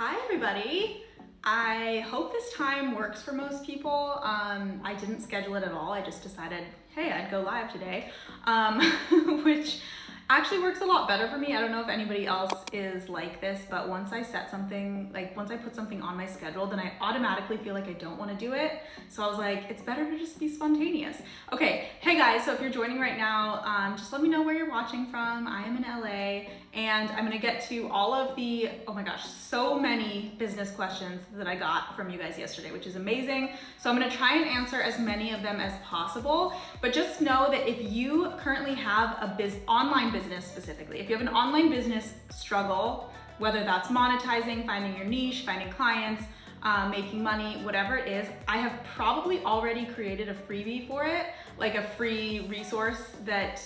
Hi everybody. I hope this time works for most people. I didn't schedule it at all. I just decided, hey, I'd go live today, which actually works a lot better for me. I don't know if anybody else is like this, but once I set something, once I put something on my schedule, then I automatically feel like I don't want to do it. So I was like, it's better to just be spontaneous. Okay, hey guys, so if you're joining right now, just let me know where you're watching from. I am in LA, and I'm gonna get to all of the, oh my gosh, so many business questions that I got from you guys yesterday, which is amazing. So I'm gonna try and answer as many of them as possible, but just know that if you currently have a online business specifically, if you have an online business struggle, whether that's monetizing, finding your niche, finding clients, making money, whatever it is, I have probably already created a freebie for it, like a free resource that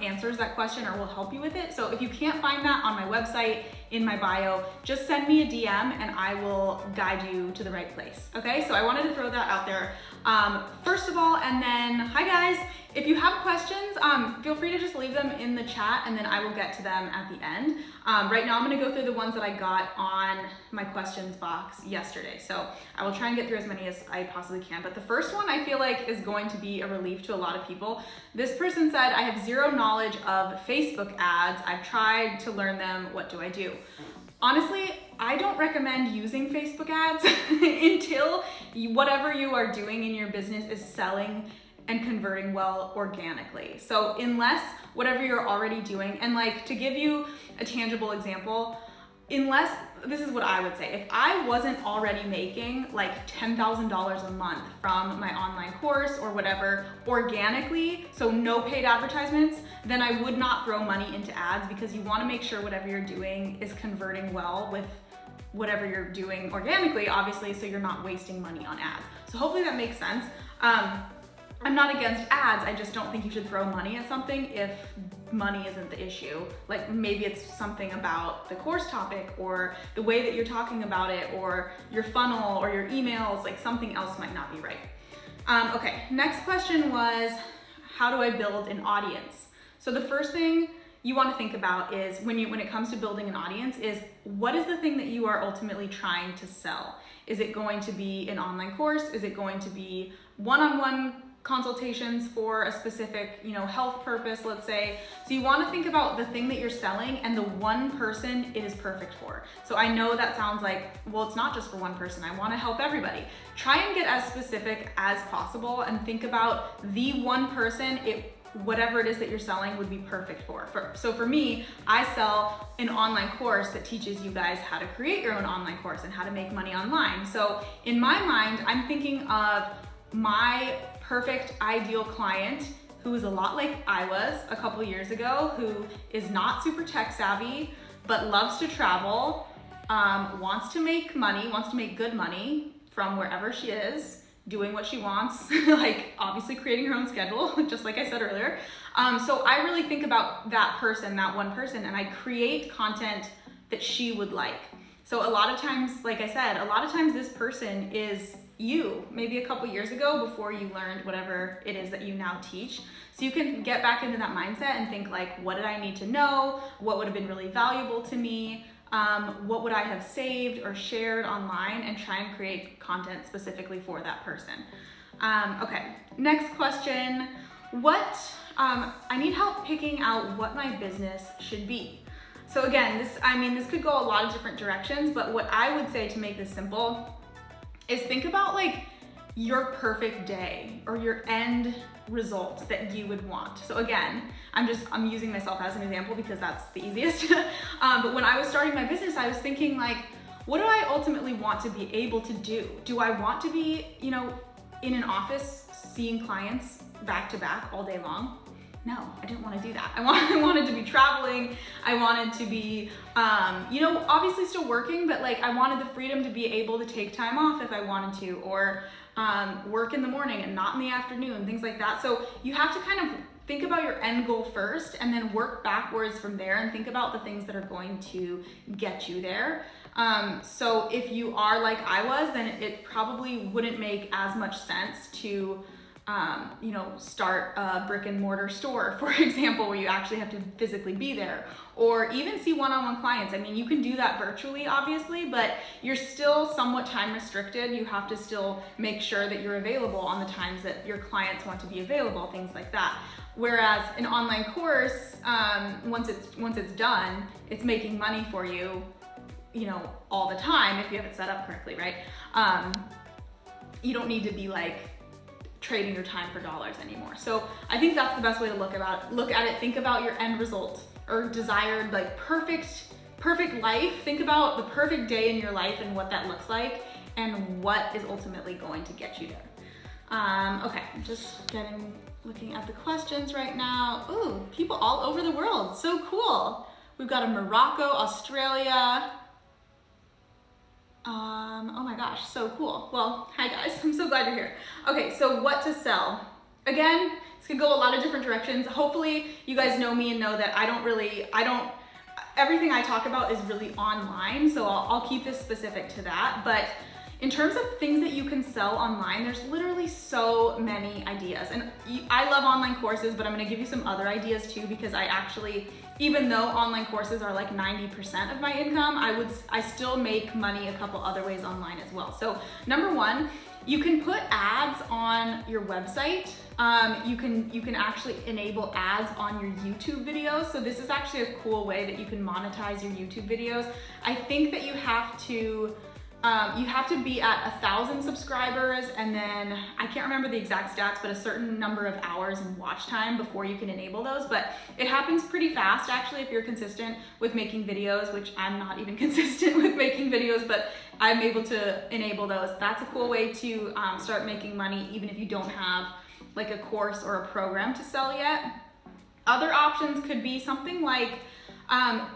answers that question or will help you with it. So if you can't find that on my website, in my bio, just send me a DM and I will guide you to the right place. Okay, so I wanted to throw that out there first of all, and then hi guys, if you have questions, feel free to just leave them in the chat and then I will get to them at the end. Right now I'm gonna go through the ones that I got on my questions box yesterday. So I will try and get through as many as I possibly can. But the first one I feel like is going to be a relief to a lot of people. This person said, I have zero knowledge of Facebook ads. I've tried to learn them. What do I do? Honestly, I don't recommend using Facebook ads until whatever you are doing in your business is selling and converting well organically. So unless whatever you're already doing, and like to give you a tangible example, unless, this is what I would say, if I wasn't already making like $10,000 a month from my online course or whatever organically, so no paid advertisements, then I would not throw money into ads, because you want to make sure whatever you're doing is converting well with whatever you're doing organically, obviously, so you're not wasting money on ads. So hopefully that makes sense. I'm not against ads, I just don't think you should throw money at something if money isn't the issue. Like maybe it's something about the course topic or the way that you're talking about it or your funnel or your emails, like something else might not be right. Okay, next question was, how do I build an audience? So the first thing you want to think about is when it comes to building an audience is, what is the thing that you are ultimately trying to sell? Is it going to be an online course? Is it going to be one-on-one consultations for a specific, health purpose, let's say? So you want to think about the thing that you're selling and the one person it is perfect for. So I know that sounds like, well, it's not just for one person. I want to help everybody. Try and get as specific as possible and think about the one person whatever it is that you're selling would be perfect for. So for me, I sell an online course that teaches you guys how to create your own online course and how to make money online. So in my mind, I'm thinking of my perfect ideal client who is a lot like I was a couple years ago, who is not super tech savvy, but loves to travel, wants to make money, wants to make good money from wherever she is, doing what she wants, like obviously creating her own schedule, just like I said earlier. So I really think about that person, that one person, and I create content that she would like. So a lot of times, like I said, a lot of times this person is you, maybe a couple years ago before you learned whatever it is that you now teach. So you can get back into that mindset and think like, what did I need to know? What would have been really valuable to me? What would I have saved or shared online, and try and create content specifically for that person. Okay, next question. I need help picking out what my business should be. So again, this could go a lot of different directions, but what I would say to make this simple is think about like your perfect day or your end result that you would want. So again, I'm using myself as an example because that's the easiest. But when I was starting my business, I was thinking like, what do I ultimately want to be able to do? Do I want to be, in an office seeing clients back to back all day long? No, I didn't want to do that. I wanted to be traveling. I wanted to be, obviously still working, but like I wanted the freedom to be able to take time off if I wanted to, or work in the morning and not in the afternoon, things like that. So you have to kind of think about your end goal first and then work backwards from there and think about the things that are going to get you there. So if you are like I was, then it probably wouldn't make as much sense to you know, start a brick and mortar store, for example, where you actually have to physically be there, or even see one-on-one clients. I mean, you can do that virtually, obviously, but you're still somewhat time restricted. You have to still make sure that you're available on the times that your clients want to be available, things like that. Whereas an online course, once it's done, it's making money for you, you know, all the time if you have it set up correctly, right? You don't need to be like trading your time for dollars anymore. So I think that's the best way to look at it. Think about your end result or desired, like perfect life. Think about the perfect day in your life and what that looks like and what is ultimately going to get you there. Okay, I'm just looking at the questions right now. Ooh, people all over the world, so cool. We've got a Morocco, Australia. Oh my gosh, so cool. Well, hi guys, I'm so glad you're here. Okay, so what to sell? Again, it's gonna go a lot of different directions. Hopefully you guys know me and know that everything I talk about is really online, so I'll keep this specific to that. But in terms of things that you can sell online, there's literally so many ideas. And I love online courses, but I'm gonna give you some other ideas too, because I actually, even though online courses are like 90% of my income, I still make money a couple other ways online as well. So number one, you can put ads on your website. You can actually enable ads on your YouTube videos. So this is actually a cool way that you can monetize your YouTube videos. I think that you have to be at 1,000 subscribers, and then I can't remember the exact stats, but a certain number of hours in watch time before you can enable those. But it happens pretty fast actually if you're consistent with making videos, which I'm not even consistent with making videos, but I'm able to enable those. That's a cool way to start making money even if you don't have like a course or a program to sell yet. Other options could be something like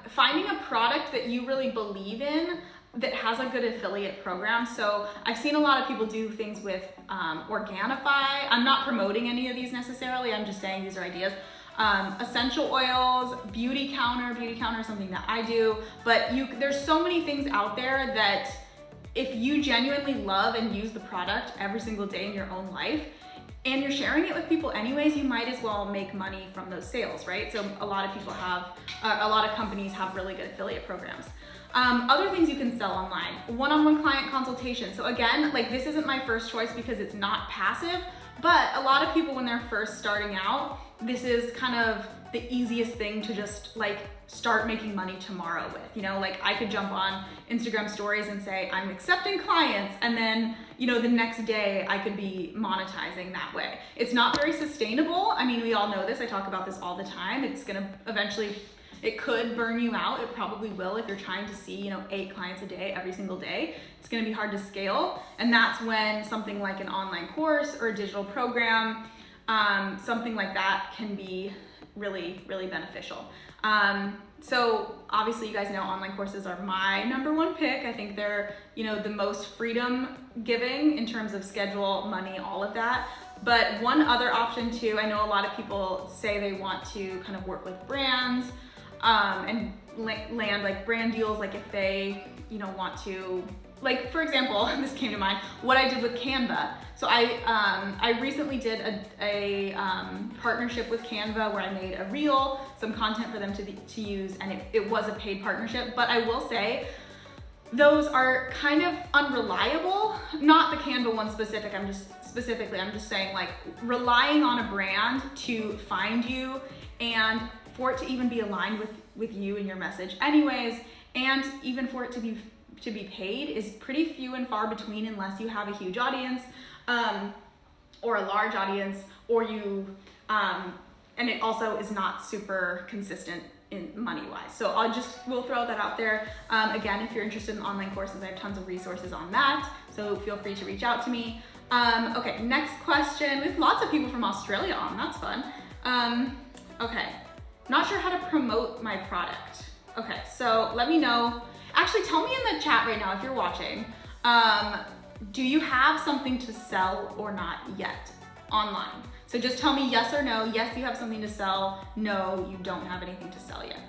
finding a product that you really believe in that has a good affiliate program. So I've seen a lot of people do things with Organifi. I'm not promoting any of these necessarily, I'm just saying these are ideas. Essential oils, Beauty Counter is something that I do, but there's so many things out there that if you genuinely love and use the product every single day in your own life, and you're sharing it with people anyways, you might as well make money from those sales, right? So a lot of companies have really good affiliate programs. Other things you can sell online, one-on-one client consultation. So again, like this isn't my first choice because it's not passive, but a lot of people when they're first starting out, this is kind of the easiest thing to just like start making money tomorrow with. You know, like I could jump on Instagram stories and say, I'm accepting clients, and then, you know, the next day I could be monetizing that way. It's not very sustainable. I mean, we all know this, I talk about this all the time. It's gonna eventually, it could burn you out. It probably will if you're trying to see, you know, 8 clients a day every single day. It's gonna be hard to scale. And that's when something like an online course or a digital program, something like that can be really, really beneficial. So obviously you guys know online courses are my #1 pick. I think they're, you know, the most freedom giving in terms of schedule, money, all of that. But one other option too, I know a lot of people say they want to kind of work with brands, and land like brand deals, like if they, you know, want to, like for example, this came to mind, what I did with Canva. So I recently did a partnership with Canva where I made a reel, some content for them to use, and it was a paid partnership. But I will say, those are kind of unreliable. Not the Canva one specific, I'm just saying, like relying on a brand to find you and for it to even be aligned with you and your message anyways, and even for it to be paid is pretty few and far between unless you have a huge audience, or a large audience, or you, and it also is not super consistent in money-wise. So we'll throw that out there. Again, if you're interested in online courses, I have tons of resources on that, so feel free to reach out to me. Okay, next question. We have lots of people from Australia on, that's fun. Okay, not sure how to promote my product. Okay, so let me know. Actually, tell me in the chat right now if you're watching, do you have something to sell or not yet online? So just tell me yes or no. Yes, you have something to sell. No, you don't have anything to sell yet.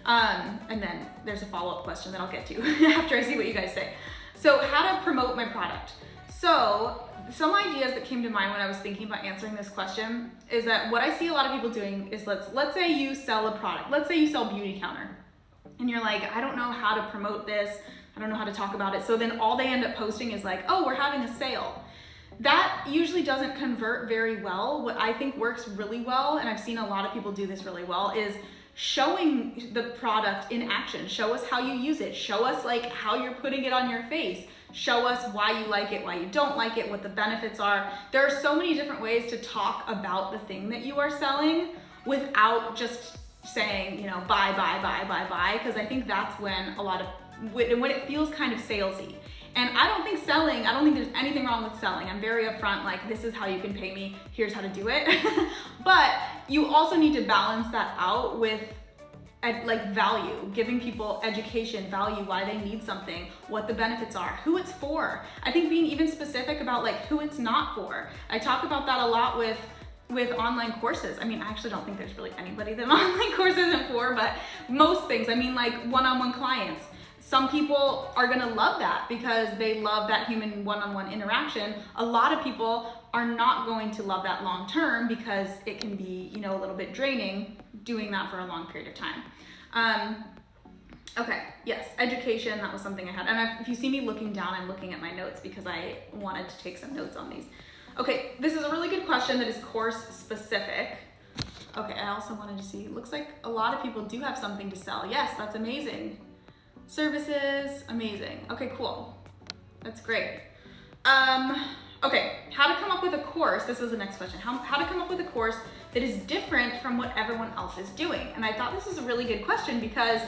And then there's a follow-up question that I'll get to after I see what you guys say. So how to promote my product. So some ideas that came to mind when I was thinking about answering this question is that what I see a lot of people doing is, let's say you sell a product. Let's say you sell Beauty Counter. And you're like, I don't know how to promote this. I don't know how to talk about it. So then all they end up posting is like, oh, we're having a sale. That usually doesn't convert very well. What I think works really well, and I've seen a lot of people do this really well, is showing the product in action. Show us how you use it. Show us like how you're putting it on your face. Show us why you like it, why you don't like it, what the benefits are. There are so many different ways to talk about the thing that you are selling without just saying, you know, buy, because I think that's when when it feels kind of salesy. And I don't think there's anything wrong with selling. I'm very upfront, like, this is how you can pay me, here's how to do it. But you also need to balance that out with like value, giving people education, value, why they need something, what the benefits are, who it's for. I think being even specific about like who it's not for. I talk about that a lot with online courses. I mean, I actually don't think there's really anybody that online course isn't for, but most things, I mean, like one-on-one clients. Some people are gonna love that because they love that human one-on-one interaction. A lot of people are not going to love that long-term because it can be, you know, a little bit draining doing that for a long period of time. Okay, yes, education, that was something I had. And if you see me looking down, I'm looking at my notes because I wanted to take some notes on these. Okay, this is a really good question that is course specific. Okay, I also wanted to see, looks like a lot of people do have something to sell. Yes, that's amazing. Services, amazing. Okay, cool. That's great. Okay, how to come up with a course. This is the next question. How to come up with a course that is different from what everyone else is doing. And I thought this was a really good question because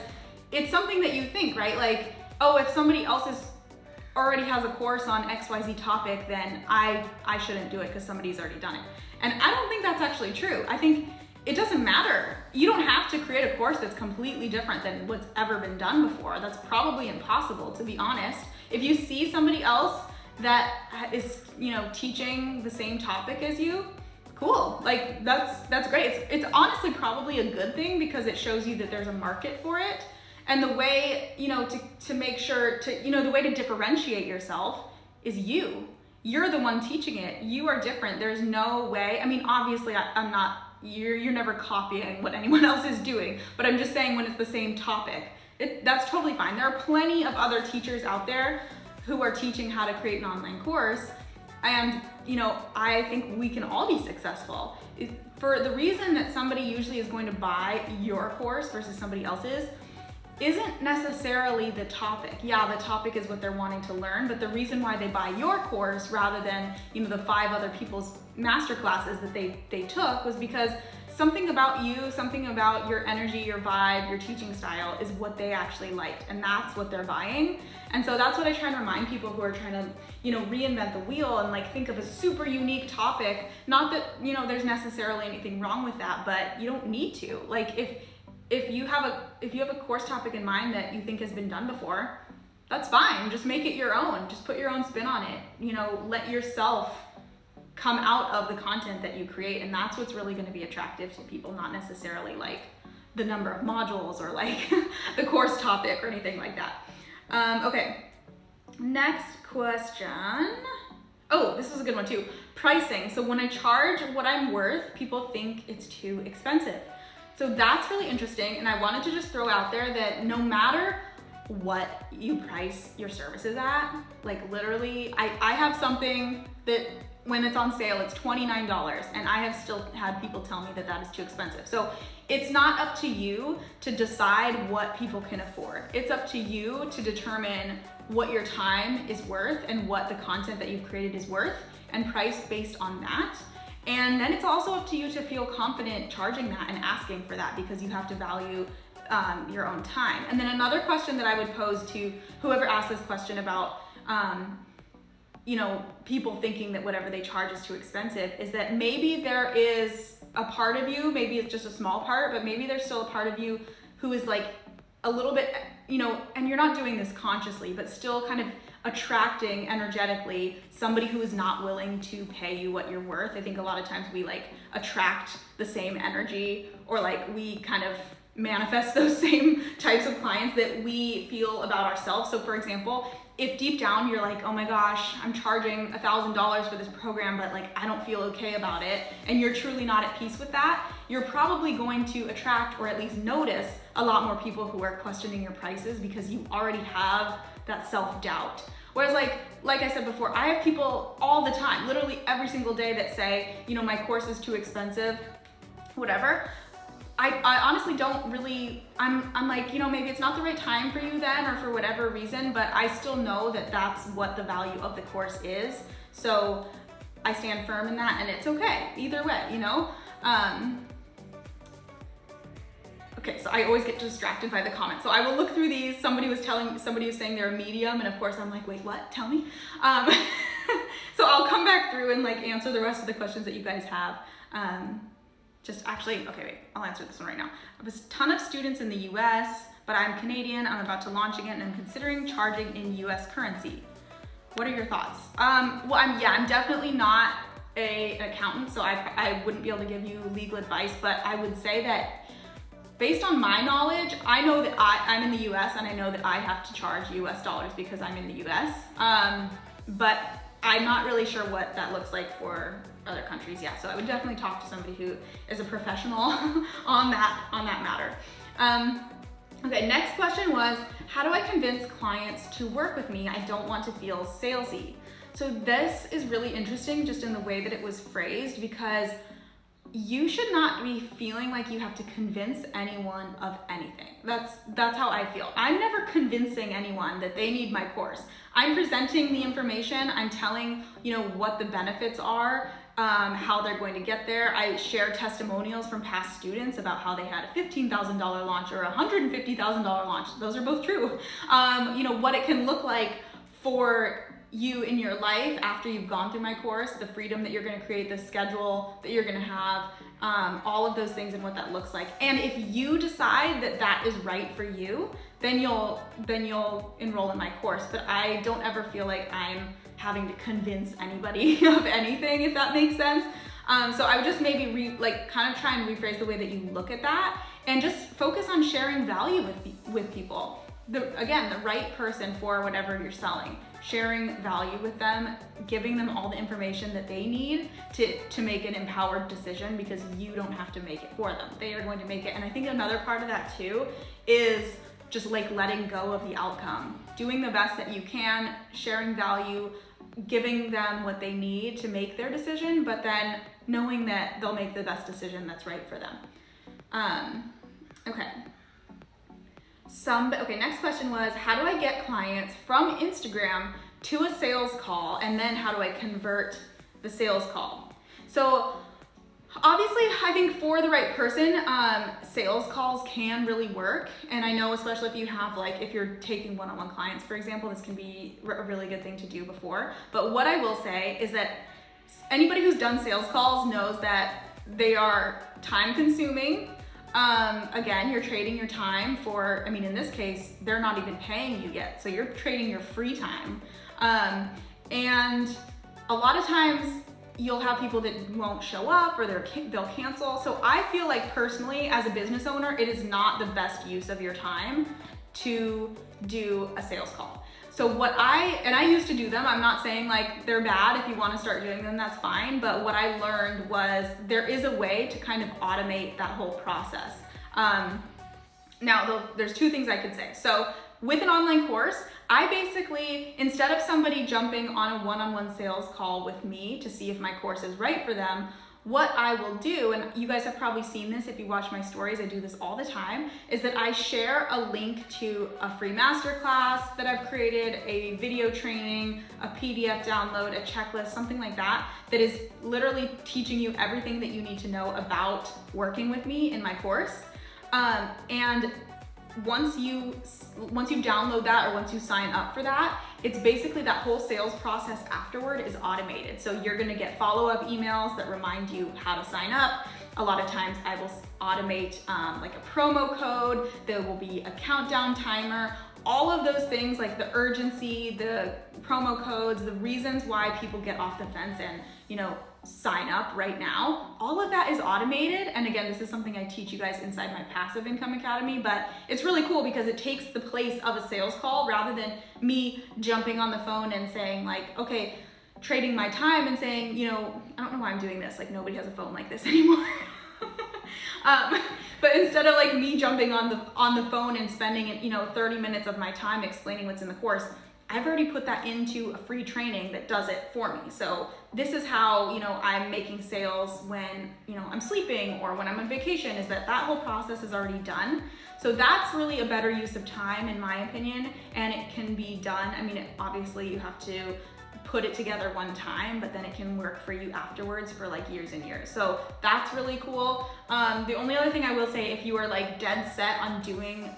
it's something that you think, right? Like, oh, if somebody else already has a course on XYZ topic, then I shouldn't do it because somebody's already done it. And I don't think that's actually true. I think it doesn't matter. You don't have to create a course that's completely different than what's ever been done before. That's probably impossible, to be honest. If you see somebody else that is, you know, teaching the same topic as you, cool. Like, that's great. It's honestly probably a good thing because it shows you that there's a market for it. And the way, you know, to make sure to, you know, the way to differentiate yourself is you. You're the one teaching it. You are different. There's no way. I mean, obviously I'm not, you're never copying what anyone else is doing, but I'm just saying when it's the same topic, that's totally fine. There are plenty of other teachers out there who are teaching how to create an online course. And, you know, I think we can all be successful. For the reason that somebody usually is going to buy your course versus somebody else's isn't necessarily the topic. Yeah, the topic is what they're wanting to learn, but the reason why they buy your course rather than, you know, the 5 other people's master classes that they took was because something about you, something about your energy, your vibe, your teaching style is what they actually liked, and that's what they're buying. And so that's what I try to remind people who are trying to, you know, reinvent the wheel and like think of a super unique topic. Not that, you know, there's necessarily anything wrong with that, but you don't need to. Like if you have a course topic in mind that you think has been done before, that's fine. Just make it your own. Just put your own spin on it. You know, let yourself come out of the content that you create, and that's what's really going to be attractive to people, not necessarily like the number of modules or like the course topic or anything like that. Okay, next question. Oh, this is a good one too. Pricing. So when I charge what I'm worth, people think it's too expensive. So that's really interesting, and I wanted to just throw out there that no matter what you price your services at, like literally, I have something that when it's on sale, it's $29, and I have still had people tell me that that is too expensive. So it's not up to you to decide what people can afford. It's up to you to determine what your time is worth and what the content that you've created is worth, and price based on that. And then it's also up to you to feel confident charging that and asking for that, because you have to value your own time. And then another question that I would pose to whoever asked this question about, you know, people thinking that whatever they charge is too expensive, is that maybe there is a part of you, maybe it's just a small part, but maybe there's still a part of you who is like a little bit, you know, and you're not doing this consciously, but still kind of attracting energetically somebody who is not willing to pay you what you're worth. I think a lot of times we like attract the same energy, or like we kind of manifest those same types of clients that we feel about ourselves. So for example, if deep down you're like, oh my gosh, I'm charging $1,000 for this program, but like I don't feel okay about it, and you're truly not at peace with that, you're probably going to attract or at least notice a lot more people who are questioning your prices because you already have that self-doubt. Whereas like I said before, I have people all the time, literally every single day, that say, you know, my course is too expensive, whatever. I honestly don't really, I'm like, you know, maybe it's not the right time for you then, or for whatever reason, but I still know that that's what the value of the course is. So I stand firm in that, and it's okay either way, you know? Okay, so I always get distracted by the comments. So I will look through these. Somebody was saying they're a medium, and of course I'm like, wait, what? Tell me. So I'll come back through and like answer the rest of the questions that you guys have. Okay, wait, I'll answer this one right now. I have a ton of students in the US, but I'm Canadian. I'm about to launch again, and I'm considering charging in US currency. What are your thoughts? Well, I'm definitely not an accountant, so I wouldn't be able to give you legal advice, but I would say that based on my knowledge, I know that I'm in the US, and I know that I have to charge US dollars because I'm in the US, but I'm not really sure what that looks like for other countries. Yeah, so I would definitely talk to somebody who is a professional on that matter. Okay, next question was, how do I convince clients to work with me? I don't want to feel salesy. So this is really interesting just in the way that it was phrased, because you should not be feeling like you have to convince anyone of anything. That's how I feel. I'm never convincing anyone that they need my course. I'm presenting the information. I'm telling, you know, what the benefits are, how they're going to get there. I share testimonials from past students about how they had a $15,000 launch or a $150,000 launch. Those are both true. You know, what it can look like for you in your life after you've gone through my course, the freedom that you're going to create, the schedule that you're going to have, all of those things and what that looks like. And if you decide that that is right for you, then you'll enroll in my course. But I don't ever feel like I'm having to convince anybody of anything, if that makes sense. So I would just maybe kind of try and rephrase the way that you look at that, and just focus on sharing value with people. Again, the right person for whatever you're selling, sharing value with them, giving them all the information that they need to make an empowered decision, because you don't have to make it for them. They are going to make it. And I think another part of that too is just like letting go of the outcome, doing the best that you can, sharing value, giving them what they need to make their decision, but then knowing that they'll make the best decision that's right for them. Okay, next question was, how do I get clients from Instagram to a sales call, and then how do I convert the sales call? So obviously, I think for the right person, sales calls can really work. And I know, especially if you have if you're taking one-on-one clients, for example, this can be a really good thing to do before. But what I will say is that anybody who's done sales calls knows that they are time consuming. Again, you're trading your time for, in this case, they're not even paying you yet. So you're trading your free time. And a lot of times you'll have people that won't show up, or they'll cancel. So I feel like personally, as a business owner, it is not the best use of your time to do a sales call. So I used to do them. I'm not saying they're bad. If you want to start doing them, that's fine. But what I learned was there is a way to kind of automate that whole process. Now, there's two things I could say. So with an online course, I basically, instead of somebody jumping on a one-on-one sales call with me to see if my course is right for them, what I will do, and you guys have probably seen this if you watch my stories, I do this all the time, is that I share a link to a free masterclass that I've created, a video training, a PDF download, a checklist, something like that, that is literally teaching you everything that you need to know about working with me in my course. And once you download that, or once you sign up for that, it's basically that whole sales process afterward is automated. So you're gonna get follow-up emails that remind you how to sign up. A lot of times I will automate a promo code. There will be a countdown timer. All of those things, like the urgency, the promo codes, the reasons why people get off the fence and sign up right now. All of that is automated. And again, this is something I teach you guys inside my Passive Income Academy, but it's really cool because it takes the place of a sales call rather than me jumping on the phone and saying like, okay, trading my time and saying, you know, I don't know why I'm doing this. Like nobody has a phone like this anymore. But instead of like me jumping on the phone and spending, you know, 30 minutes of my time explaining what's in the course, I've already put that into a free training that does it for me. So this is how, you know, I'm making sales when, you know, I'm sleeping or when I'm on vacation, is that whole process is already done. So that's really a better use of time in my opinion, and it can be done. I mean, obviously you have to put it together one time, but then it can work for you afterwards for like years and years. So that's really cool. The only other thing I will say, if you are like dead set on doing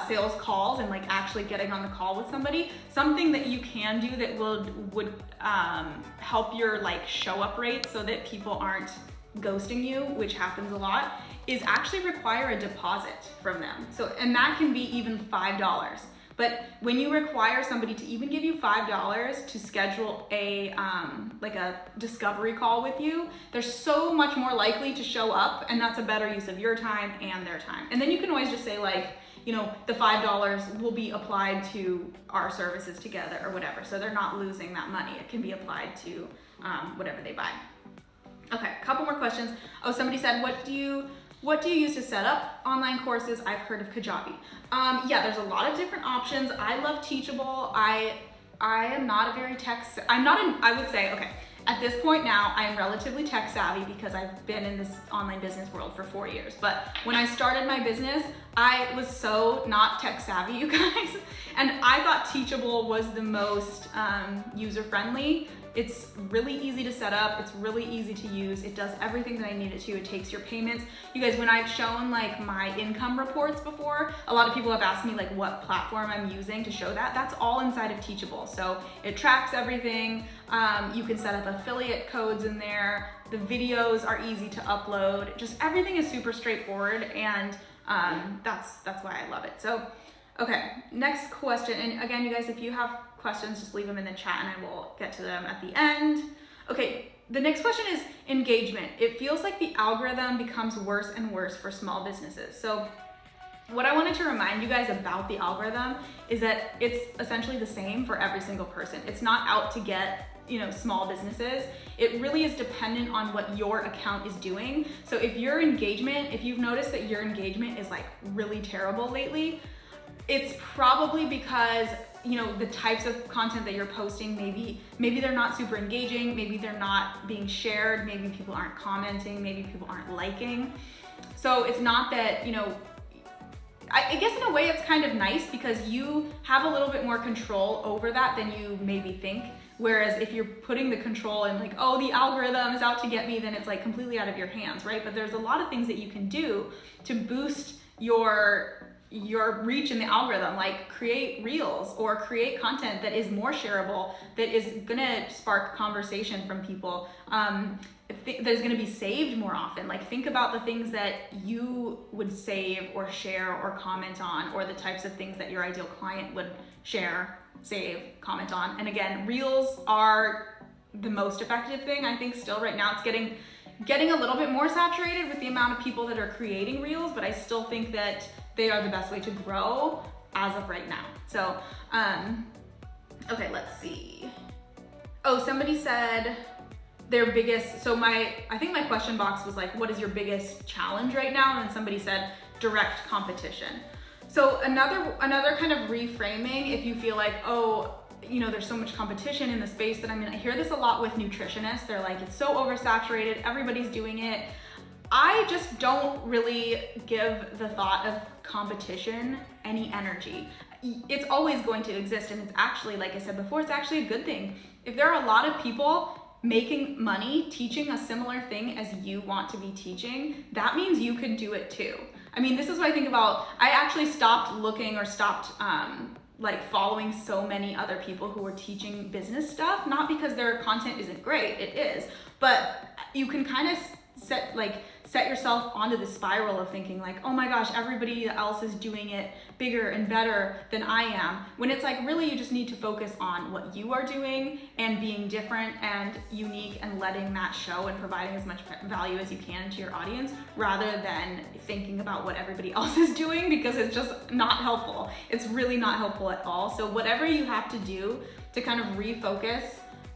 sales calls and like actually getting on the call with somebody, something that you can do that would help your like show up rate so that people aren't ghosting you, which happens a lot, is actually require a deposit from them. So, and that can be even $5. But when you require somebody to even give you $5 to schedule a like a discovery call with you, they're so much more likely to show up, and that's a better use of your time and their time. And then you can always just say like, you know, the $5 will be applied to our services together or whatever. So they're not losing that money. It can be applied to whatever they buy. Okay, a couple more questions. Oh, somebody said, what do you use to set up online courses? I've heard of Kajabi. Yeah, there's a lot of different options. I love Teachable. I am not a very I would say, okay, at this point now, I am relatively tech savvy because I've been in this online business world for 4 years. But when I started my business, I was so not tech savvy, you guys. And I thought Teachable was the most user-friendly. It's really easy to set up. It's really easy to use. It does everything that I need it to. It takes your payments. You guys, when I've shown like my income reports before, a lot of people have asked me like what platform I'm using to show that. That's all inside of Teachable. So it tracks everything. You can set up affiliate codes in there. The videos are easy to upload. Just everything is super straightforward, and that's why I love it. So, okay, next question. And again, you guys, if you have questions, just leave them in the chat and I will get to them at the end. Okay, the next question is engagement. It feels like the algorithm becomes worse and worse for small businesses. So what I wanted to remind you guys about the algorithm is that it's essentially the same for every single person. It's not out to get, you know, small businesses. It really is dependent on what your account is doing. So if you've noticed that your engagement is like really terrible lately, it's probably because, you know, the types of content that you're posting, maybe they're not super engaging, maybe they're not being shared, maybe people aren't commenting, maybe people aren't liking. So it's not that, you know, I guess in a way it's kind of nice because you have a little bit more control over that than you maybe think. Whereas if you're putting the control in like, oh, the algorithm is out to get me, then it's like completely out of your hands, right? But there's a lot of things that you can do to boost your reach in the algorithm, like create reels or create content that is more shareable, that is gonna spark conversation from people, that is gonna be saved more often. Like think about the things that you would save or share or comment on, or the types of things that your ideal client would share, save, comment on. And again, reels are the most effective thing. I think still right now it's getting a little bit more saturated with the amount of people that are creating reels, but I still think that they are the best way to grow as of right now. So, okay, let's see. Oh, somebody said their biggest, so I think my question box was like, what is your biggest challenge right now? And then somebody said direct competition. So another kind of reframing, if you feel like, oh, you know, there's so much competition in the space that I'm in. I hear this a lot with nutritionists. They're like, it's so oversaturated, everybody's doing it. I just don't really give the thought of competition any energy. It's always going to exist, and it's actually, like I said before, it's actually a good thing. If there are a lot of people making money teaching a similar thing as you want to be teaching, that means you can do it too. I mean, this is what I think about. I actually stopped looking or stopped like following so many other people who are teaching business stuff, not because their content isn't great, it is, but you can kind of set yourself onto the spiral of thinking like, oh my gosh, everybody else is doing it bigger and better than I am. When it's like, really, you just need to focus on what you are doing and being different and unique and letting that show and providing as much value as you can to your audience, rather than thinking about what everybody else is doing, because it's just not helpful. It's really not helpful at all. So whatever you have to do to kind of refocus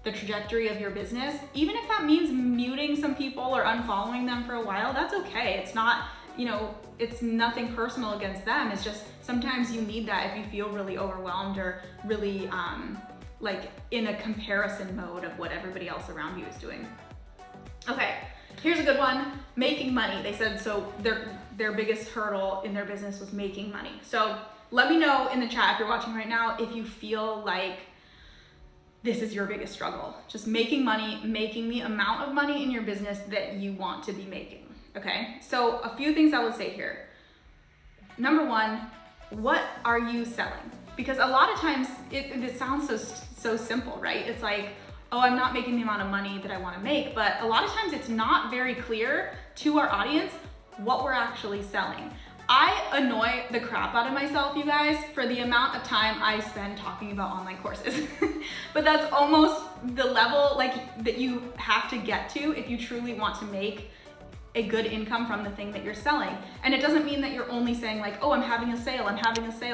the trajectory of your business, even if that means muting some people or unfollowing them for a while, that's okay. It's not, you know, it's nothing personal against them. It's just sometimes you need that if you feel really overwhelmed or really like in a comparison mode of what everybody else around you is doing. Okay, here's a good one, making money. They said so their biggest hurdle in their business was making money. So let me know in the chat if you're watching right now if you feel like this is your biggest struggle, just making money, making the amount of money in your business that you want to be making, okay? So a few things I would say here. Number one, what are you selling? Because a lot of times it sounds so simple, right? It's like, oh, I'm not making the amount of money that I want to make, but a lot of times it's not very clear to our audience what we're actually selling. I annoy the crap out of myself, you guys, for the amount of time I spend talking about online courses. But that's almost the level like that you have to get to if you truly want to make a good income from the thing that you're selling. And it doesn't mean that you're only saying like, oh, I'm having a sale,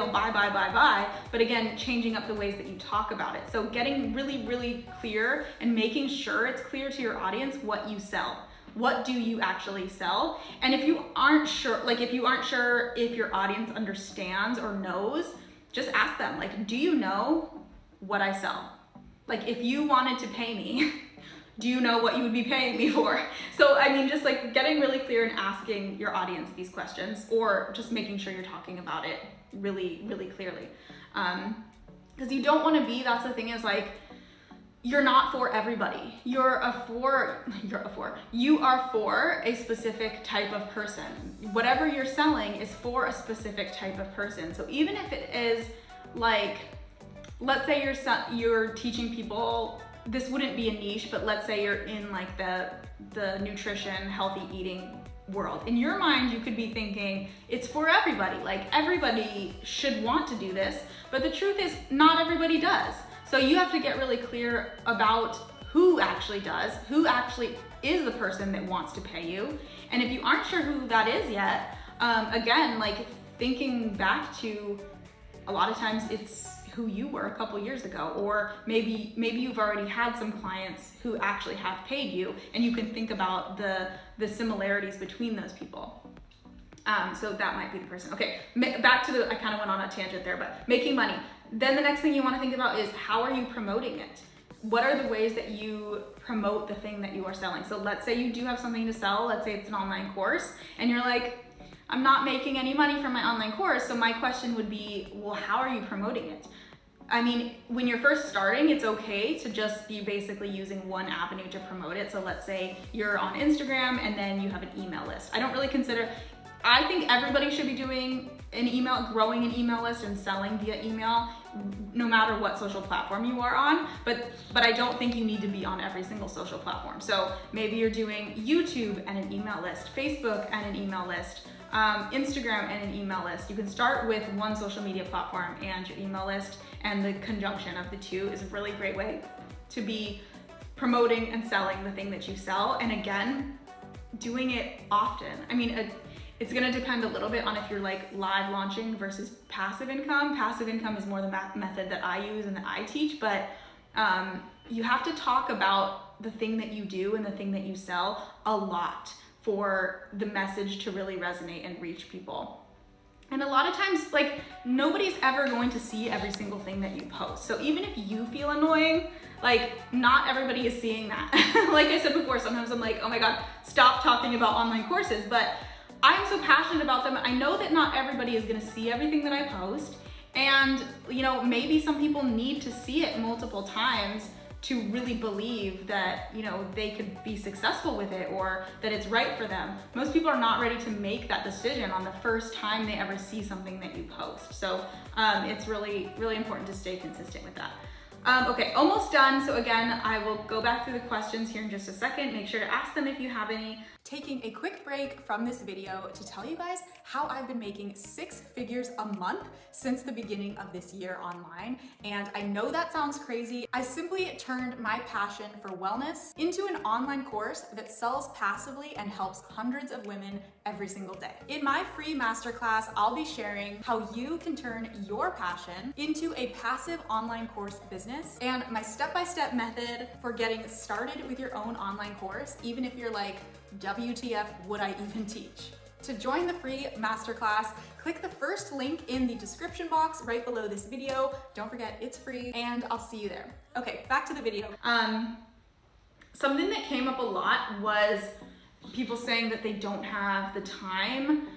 buy, buy, buy, buy. But again, changing up the ways that you talk about it. So getting really, really clear and making sure it's clear to your audience what you sell. What do you actually sell? And if you aren't sure, if your audience understands or knows, just ask them, like, do you know what I sell? Like, if you wanted to pay me, do you know what you would be paying me for? So, I mean, just like getting really clear and asking your audience these questions, or just making sure you're talking about it really, really clearly. Because you don't want to be, that's the thing is like, you're not for everybody. You are for a specific type of person. Whatever you're selling is for a specific type of person. So even if it is like, let's say you're teaching people, this wouldn't be a niche, but let's say you're in like the nutrition, healthy eating world. In your mind, you could be thinking it's for everybody. Like everybody should want to do this, but the truth is not everybody does. So you have to get really clear about who actually does, who actually is the person that wants to pay you. And if you aren't sure who that is yet, again, like thinking back to a lot of times it's who you were a couple years ago, or maybe you've already had some clients who actually have paid you, and you can think about the similarities between those people. So that might be the person. Okay, back to I kind of went on a tangent there, but making money. Then the next thing you want to think about is how are you promoting it? What are the ways that you promote the thing that you are selling? So let's say you do have something to sell, let's say it's an online course, and you're like, I'm not making any money from my online course, so my question would be, well, how are you promoting it? I mean, when you're first starting, it's okay to just be basically using one avenue to promote it. So let's say you're on Instagram and then you have an email list. I think everybody should be doing growing an email list and selling via email, no matter what social platform you are on, but I don't think you need to be on every single social platform. So maybe you're doing YouTube and an email list, Facebook and an email list, Instagram and an email list. You can start with one social media platform and your email list, and the conjunction of the two is a really great way to be promoting and selling the thing that you sell. And again, doing it often. I mean, it's gonna depend a little bit on if you're like live launching versus passive income. Passive income is more the method that I use and that I teach, but you have to talk about the thing that you do and the thing that you sell a lot for the message to really resonate and reach people. And a lot of times, like, nobody's ever going to see every single thing that you post. So even if you feel annoying, like, not everybody is seeing that. Like I said before, sometimes I'm like, oh my God, stop talking about online courses. But I'm so passionate about them. I know that not everybody is gonna see everything that I post. And, maybe some people need to see it multiple times to really believe that, they could be successful with it or that it's right for them. Most people are not ready to make that decision on the first time they ever see something that you post. So it's really, really important to stay consistent with that. Okay, almost done. So again, I will go back through the questions here in just a second. Make sure to ask them if you have any. Taking a quick break from this video to tell you guys how I've been making 6 figures a month since the beginning of this year online. And I know that sounds crazy. I simply turned my passion for wellness into an online course that sells passively and helps hundreds of women every single day. In my free masterclass, I'll be sharing how you can turn your passion into a passive online course business and my step-by-step method for getting started with your own online course, even if you're like, WTF, would I even teach? To join the free masterclass, click the first link in the description box right below this video. Don't forget, it's free, and I'll see you there. Okay, back to the video. Something that came up a lot was people saying that they don't have the time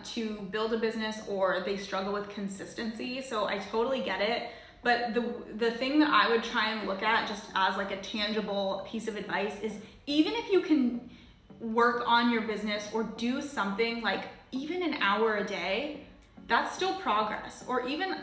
to build a business, or they struggle with consistency. So I totally get it. But the thing that I would try and look at just as like a tangible piece of advice is, even if you can work on your business or do something like even an hour a day, that's still progress. Or even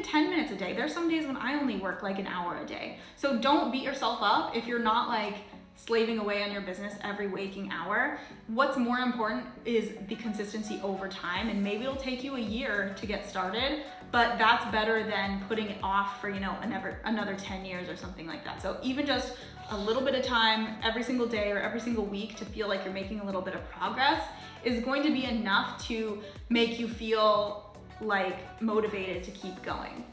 10 minutes a day. There's some days when I only work like an hour a day. So don't beat yourself up if you're not like slaving away on your business every waking hour. What's more important is the consistency over time, and maybe it'll take you a year to get started, but that's better than putting it off for, you know, another 10 years or something like that. So even just a little bit of time every single day or every single week to feel like you're making a little bit of progress is going to be enough to make you feel like motivated to keep going.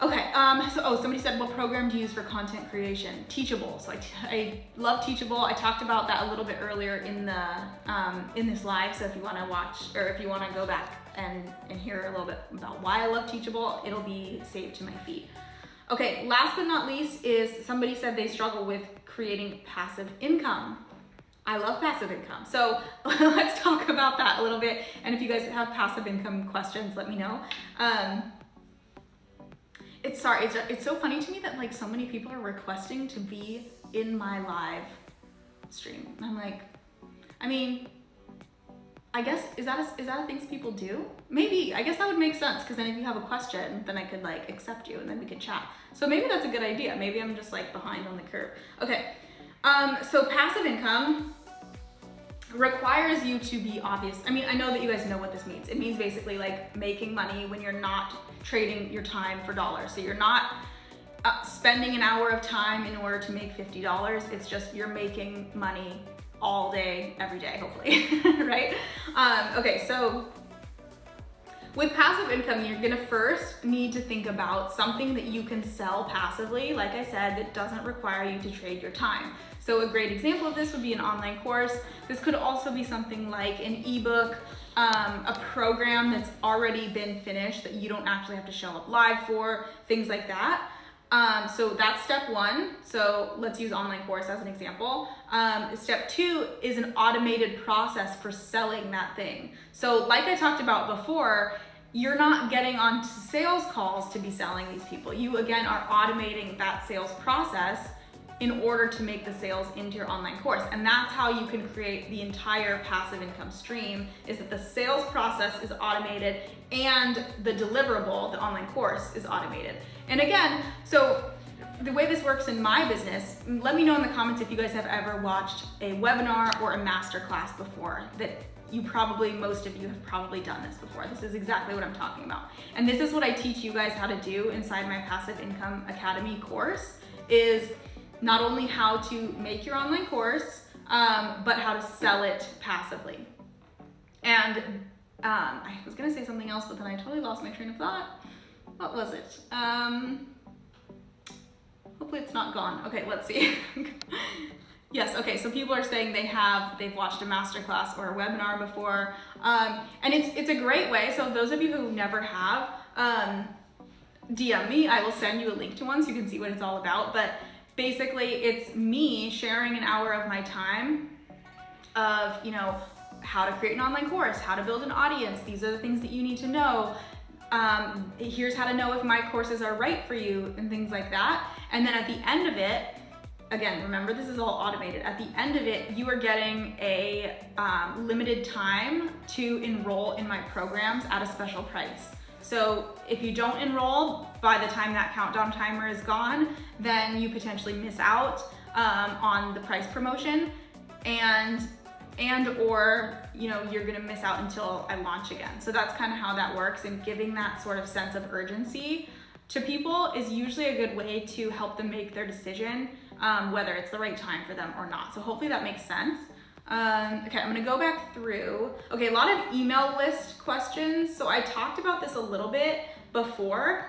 Okay, somebody said, what program do you use for content creation? Teachable. So I love Teachable. I talked about that a little bit earlier in this live. So if you want to watch, or if you want to go back and hear a little bit about why I love Teachable, it'll be saved to my feed. Okay, last but not least is somebody said they struggle with creating passive income. I love passive income. So let's talk about that a little bit. And if you guys have passive income questions, let me know. It's so funny to me that like so many people are requesting to be in my live stream. And I'm like, I mean, I guess, is that a thing people do? Maybe, I guess that would make sense, because then if you have a question, then I could like accept you and then we could chat. So maybe that's a good idea. Maybe I'm just like behind on the curve. Okay, so passive income requires you to be obvious. I mean, I know that you guys know what this means. It means basically like making money when you're not trading your time for dollars. So you're not spending an hour of time in order to make $50. It's just you're making money all day, every day, hopefully, right? Okay, so with passive income, you're gonna first need to think about something that you can sell passively, like I said, that doesn't require you to trade your time. So a great example of this would be an online course. This could also be something like an ebook, a program that's already been finished that you don't actually have to show up live for, things like that. So that's step one. So let's use online course as an example. Step two is an automated process for selling that thing. So like I talked about before, you're not getting onto sales calls to be selling these people. You again are automating that sales process in order to make the sales into your online course. And that's how you can create the entire passive income stream, is that the sales process is automated and the deliverable, the online course, is automated. And again, so the way this works in my business, let me know in the comments if you guys have ever watched a webinar or a masterclass before, that most of you have probably done this before. This is exactly what I'm talking about. And this is what I teach you guys how to do inside my Passive Income Academy course, is not only how to make your online course, but how to sell it passively. And I was gonna say something else, but then I totally lost my train of thought. What was it? Hopefully it's not gone. Okay, let's see. Yes, okay, so people are saying they've watched a masterclass or a webinar before, and it's a great way. So those of you who never have, DM me, I will send you a link to one so you can see what it's all about. But basically it's me sharing an hour of my time of, you know, how to create an online course, how to build an audience. These are the things that you need to know. Here's how to know if my courses are right for you and things like that. And then at the end of it, again, remember this is all automated. At the end of it, you are getting a limited time to enroll in my programs at a special price. So if you don't enroll by the time that countdown timer is gone, then you potentially miss out on the price promotion, and or you're gonna miss out until I launch again. So that's kind of how that works, and giving that sort of sense of urgency to people is usually a good way to help them make their decision, whether it's the right time for them or not. So hopefully that makes sense. Okay, I'm gonna go back through. Okay, a lot of email list questions. So I talked about this a little bit before,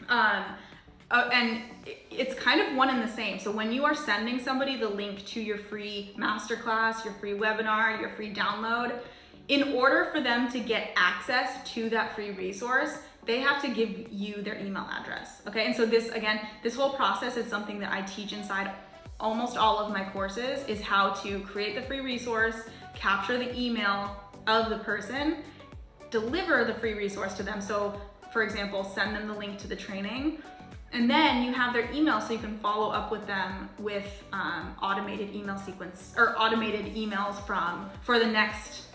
and it's kind of one and the same. So when you are sending somebody the link to your free masterclass, your free webinar, your free download, in order for them to get access to that free resource, they have to give you their email address, okay? And so this whole process is something that I teach inside almost all of my courses, is how to create the free resource, capture the email of the person, deliver the free resource to them. So for example, send them the link to the training, and then you have their email so you can follow up with them with automated email sequence or automated emails for the next,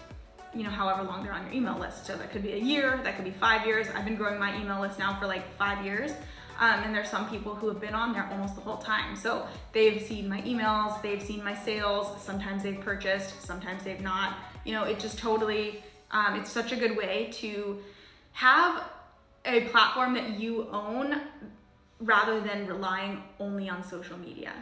however long they're on your email list. So that could be a year, that could be 5 years. I've been growing my email list now for like 5 years. And there's some people who have been on there almost the whole time. So they've seen my emails, they've seen my sales, sometimes they've purchased, sometimes they've not. It just totally, it's such a good way to have a platform that you own rather than relying only on social media.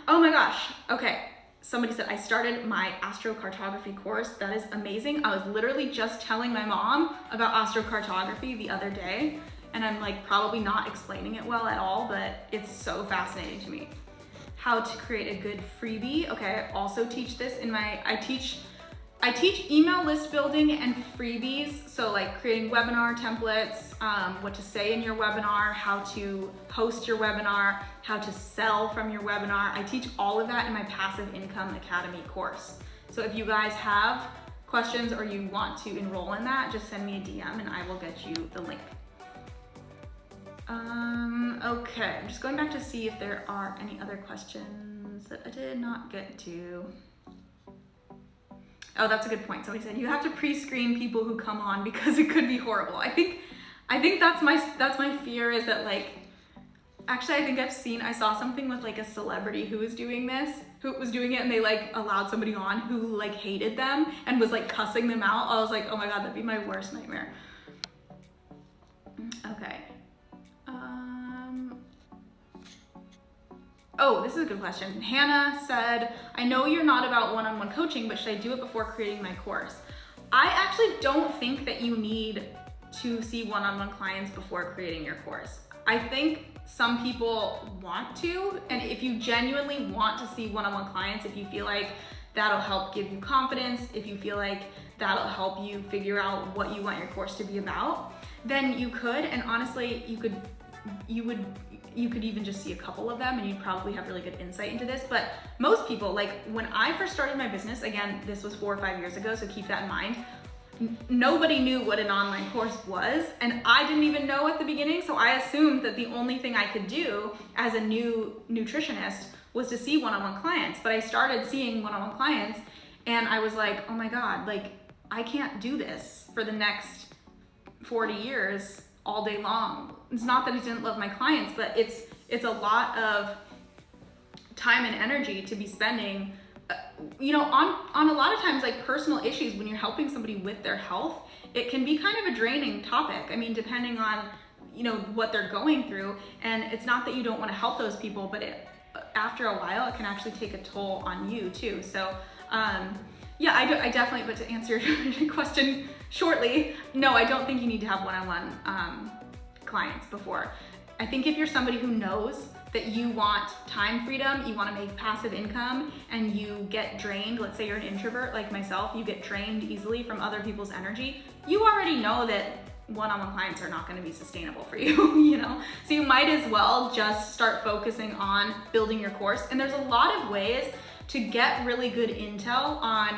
Oh my gosh, okay. Somebody said, I started my astrocartography course. That is amazing. I was literally just telling my mom about astrocartography the other day, and I'm like probably not explaining it well at all, but it's so fascinating to me. How to create a good freebie. Okay, I also teach this in I teach email list building and freebies. So like creating webinar templates, what to say in your webinar, how to host your webinar, how to sell from your webinar. I teach all of that in my Passive Income Academy course. So if you guys have questions or you want to enroll in that, just send me a DM and I will get you the link. Okay, I'm just going back to see if there are any other questions that I did not get to. Oh, that's a good point. Somebody said you have to pre-screen people who come on because it could be horrible. I think that's my fear, is that like, actually I think I saw something with like a celebrity who was doing it, and they like allowed somebody on who like hated them and was like cussing them out. I was like, oh my God, that'd be my worst nightmare. Okay. Oh, this is a good question. Hannah said, I know you're not about one-on-one coaching, but should I do it before creating my course? I actually don't think that you need to see one-on-one clients before creating your course. I think some people want to, and if you genuinely want to see one-on-one clients, if you feel like that'll help give you confidence, if you feel like that'll help you figure out what you want your course to be about, then you could, and honestly, you could even just see a couple of them and you'd probably have really good insight into this. But most people, like when I first started my business, again, this was 4 or 5 years ago, so keep that in mind. Nobody knew what an online course was, and I didn't even know at the beginning, so I assumed that the only thing I could do as a new nutritionist was to see one-on-one clients. But I started seeing one-on-one clients and I was like, oh my God, like I can't do this for the next 40 years all day long. It's not that I didn't love my clients, but it's a lot of time and energy to be spending on a lot of times like personal issues. When you're helping somebody with their health, it can be kind of a draining topic. I mean, depending on what they're going through, and it's not that you don't want to help those people, but after a while it can actually take a toll on you too. So yeah, I definitely, but to answer your question shortly, no, I don't think you need to have one-on-one clients before. I think if you're somebody who knows that you want time freedom, you want to make passive income, and you get drained, let's say you're an introvert like myself, you get drained easily from other people's energy, you already know that one-on-one clients are not going to be sustainable for you, So you might as well just start focusing on building your course. And there's a lot of ways to get really good intel on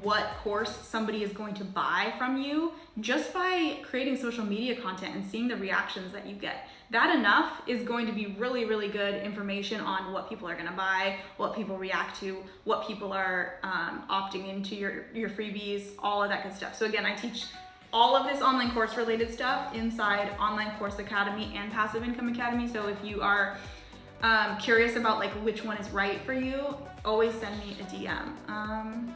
what course somebody is going to buy from you just by creating social media content and seeing the reactions that you get. That enough is going to be really, really good information on what people are going to buy, what people react to, what people are opting into your freebies, all of that good stuff. So again, I teach all of this online course related stuff inside Online Course Academy and Passive Income Academy. So if you are curious about like which one is right for you, always send me a DM.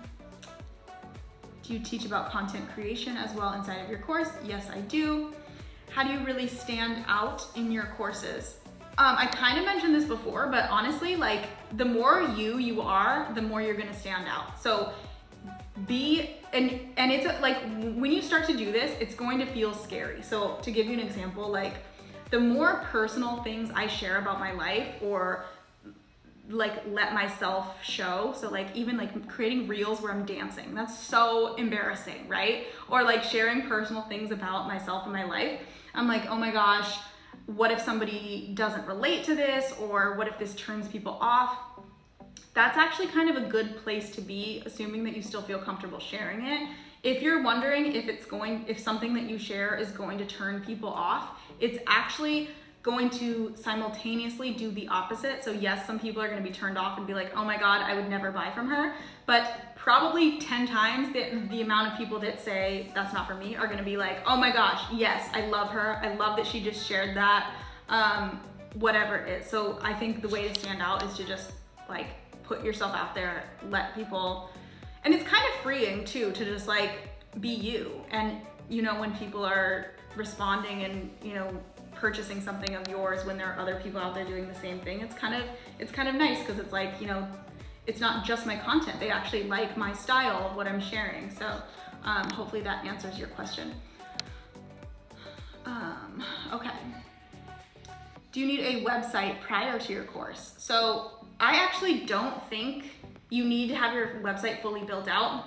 Do you teach about content creation as well inside of your course? Yes, I do. How do you really stand out in your courses? I kind of mentioned this before, but honestly, like the more you are, the more you're gonna stand out. So and it's like when you start to do this, it's going to feel scary. So to give you an example, like the more personal things I share about my life or like let myself show, so like even like creating reels where I'm dancing, that's so embarrassing, right? Or like sharing personal things about myself and my life, I'm like, oh my gosh, what if somebody doesn't relate to this, or what if this turns people off? That's actually kind of a good place to be, assuming that you still feel comfortable sharing it. If you're wondering if something that you share is going to turn people off, it's actually going to simultaneously do the opposite. So yes, some people are going to be turned off and be like, oh my God, I would never buy from her. But probably 10 times the amount of people that say that's not for me are going to be like, oh my gosh, yes, I love her. I love that she just shared that, whatever it is. So I think the way to stand out is to just like put yourself out there, let people, and it's kind of freeing too, to just like be you. And you know, when people are responding and, you know, purchasing something of yours when there are other people out there doing the same thing, it's kind of nice, because it's like, you know, it's not just my content, they actually like my style of what I'm sharing. So hopefully that answers your question. Okay, do you need a website prior to your course? So I actually don't think you need to have your website fully built out.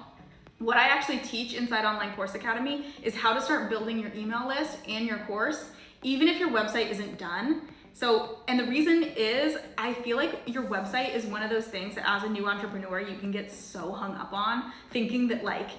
What I actually teach inside Online Course Academy is how to start building your email list and your course, even if your website isn't done. So, and the reason is, I feel like your website is one of those things that as a new entrepreneur, you can get so hung up on, thinking that like,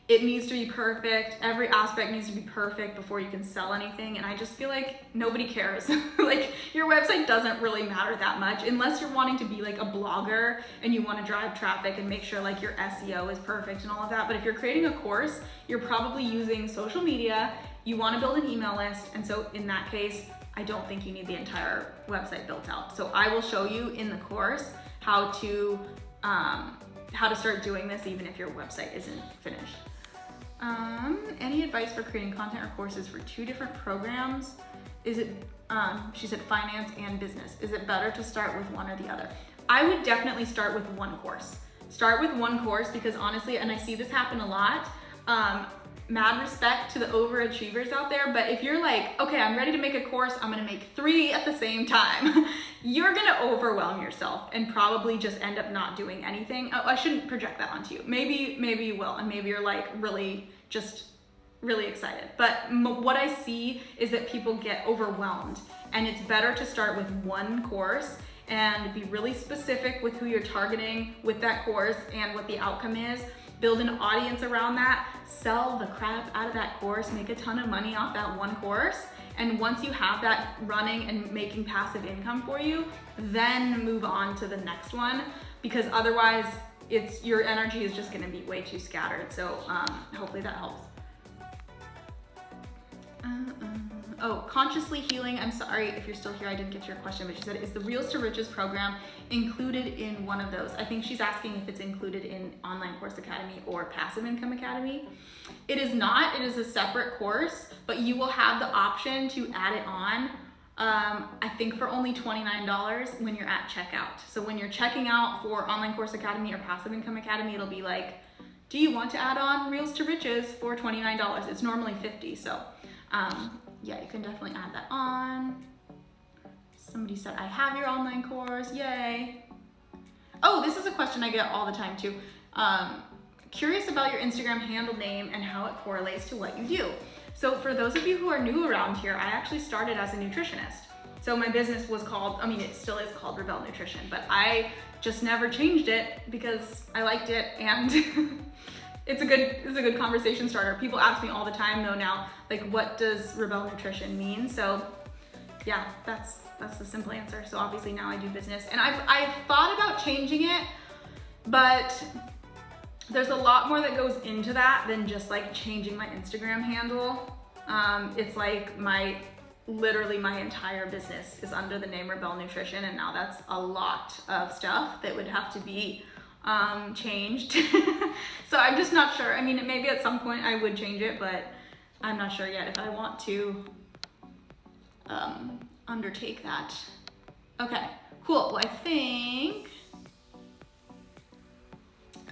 it needs to be perfect, every aspect needs to be perfect before you can sell anything. And I just feel like nobody cares. Like your website doesn't really matter that much, unless you're wanting to be like a blogger and you want to drive traffic and make sure like your SEO is perfect and all of that. But if you're creating a course, you're probably using social media, you want to build an email list. And so in that case, I don't think you need the entire website built out. So I will show you in the course how to start doing this even if your website isn't finished. Any advice for creating content or courses for 2 different programs? Is it, she said finance and business. Is it better to start with one or the other? I would definitely start with one course. Start with one course, because honestly, and I see this happen a lot, mad respect to the overachievers out there, but if you're like, okay, I'm ready to make a course, I'm gonna make 3 at the same time, you're gonna overwhelm yourself and probably just end up not doing anything. Oh, I shouldn't project that onto you. Maybe you will, and maybe you're like really excited. But what I see is that people get overwhelmed, and it's better to start with one course and be really specific with who you're targeting with that course and what the outcome is. Build an audience around that, sell the crap out of that course, make a ton of money off that one course. And once you have that running and making passive income for you, then move on to the next one, because otherwise your energy is just gonna be way too scattered. So hopefully that helps. Oh, Consciously Healing, I'm sorry if you're still here, I didn't get your question, but she said, is the Reels to Riches program included in one of those? I think she's asking if it's included in Online Course Academy or Passive Income Academy. It is not, it is a separate course, but you will have the option to add it on, I think for only $29 when you're at checkout. So when you're checking out for Online Course Academy or Passive Income Academy, it'll be like, do you want to add on Reels to Riches for $29? It's normally $50, so yeah, you can definitely add that on. Somebody said, I have your online course, yay. Oh, this is a question I get all the time too. Curious about your Instagram handle name and how it correlates to what you do. So for those of you who are new around here, I actually started as a nutritionist. So my business was called, I mean, it still is called Rebel Nutrition, but I just never changed it because I liked it, and it's a good conversation starter. People ask me all the time though now, like, what does Rebel Nutrition mean? So yeah, that's the simple answer. So obviously now I do business, and I've thought about changing it, but there's a lot more that goes into that than just like changing my Instagram handle. It's like literally my entire business is under the name Rebel Nutrition, and now that's a lot of stuff that would have to be changed. So I'm just not sure. I mean, maybe at some point I would change it, but I'm not sure yet if I want to undertake that. Okay, cool. Well, I think,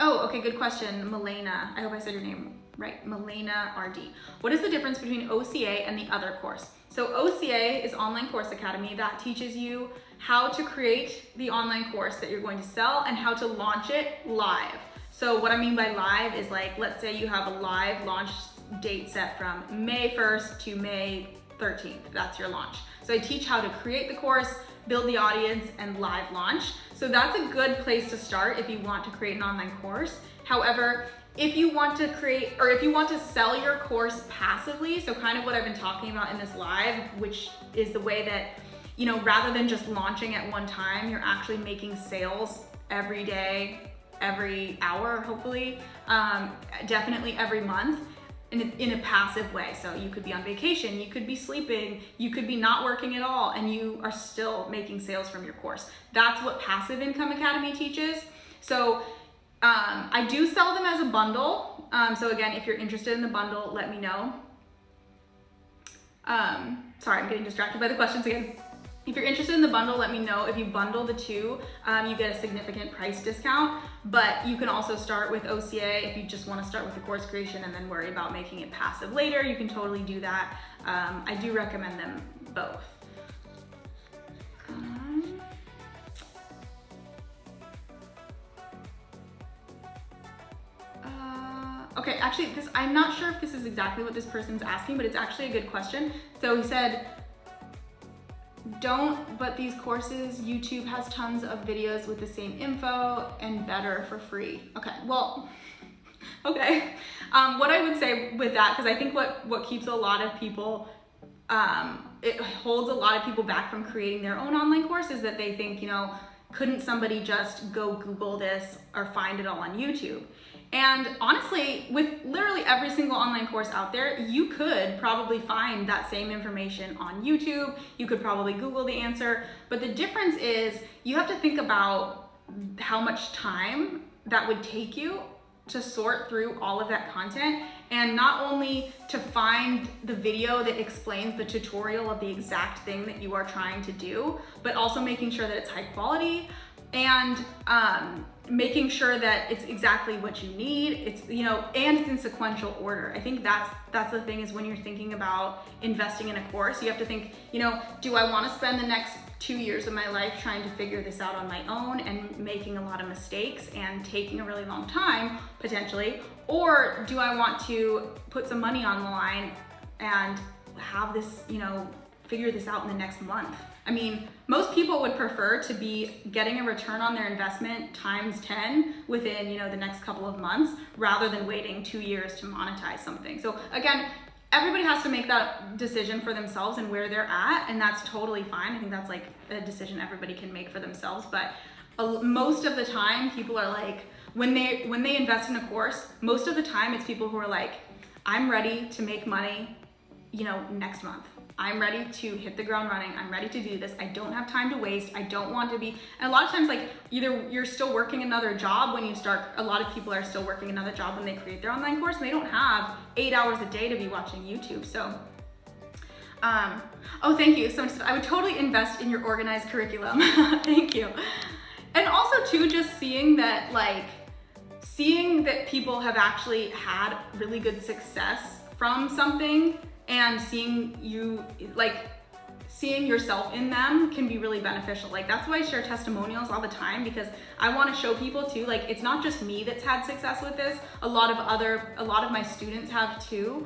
oh, okay, good question, Milena. I hope I said your name right, Milena RD. What is the difference between OCA and the other course? So OCA is Online Course Academy. That teaches you how to create the online course that you're going to sell and how to launch it live. So what I mean by live is like, let's say you have a live launch date set from May 1st to May 13th. That's your launch. So I teach how to create the course, build the audience, and live launch. So that's a good place to start if you want to create an online course. However, if you want to create, or if you want to sell your course passively, so kind of what I've been talking about in this live, which is the way that, you know, rather than just launching at one time, you're actually making sales every day, every hour, hopefully, definitely every month in a passive way. So you could be on vacation, you could be sleeping, you could be not working at all, and you are still making sales from your course. That's what Passive Income Academy teaches. So I do sell them as a bundle. So again, if you're interested in the bundle, let me know. Sorry, I'm getting distracted by the questions again. If you're interested in the bundle, let me know. If you bundle the two, you get a significant price discount, but you can also start with OCA if you just want to start with the course creation and then worry about making it passive later. You can totally do that. I do recommend them both. Okay, actually, I'm not sure if this is exactly what this person's asking, but it's actually a good question. So he said, but these courses, YouTube has tons of videos with the same info and better for free. Okay, well, okay. What I would say with that, because I think what keeps a lot of people, it holds a lot of people back from creating their own online course is that they think, you know, couldn't somebody just go Google this or find it all on YouTube? And honestly, with literally every single online course out there, you could probably find that same information on YouTube. You could probably Google the answer. But the difference is you have to think about how much time that would take you to sort through all of that content, and not only to find the video that explains the tutorial of the exact thing that you are trying to do, but also making sure that it's high quality and making sure that it's exactly what you need. It's, you know, and it's in sequential order. I think that's the thing, is when you're thinking about investing in a course, you have to think, you know, do I want to spend the next 2 years of my life trying to figure this out on my own and making a lot of mistakes and taking a really long time potentially, or do I want to put some money on the line and have this, you know, figure this out in the next month? I mean, most people would prefer to be getting a return on their investment times 10 within, you know, the next couple of months, rather than waiting 2 years to monetize something. So again, everybody has to make that decision for themselves and where they're at, and that's totally fine. I think that's like a decision everybody can make for themselves. But most of the time, people are like, when they invest in a course, most of the time it's people who are like, I'm ready to make money, you know, next month. I'm ready to hit the ground running. I'm ready to do this. I don't have time to waste. I don't want to be, and a lot of times, like, either you're still working another job when you start, a lot of people are still working another job when they create their online course, and they don't have 8 hours a day to be watching YouTube. So, oh, thank you. So I would totally invest in your organized curriculum. Thank you. And also too, just seeing that people have actually had really good success from something, and seeing yourself in them can be really beneficial. Like, that's why I share testimonials all the time, because I want to show people too, like, it's not just me that's had success with this. A lot of my students have too.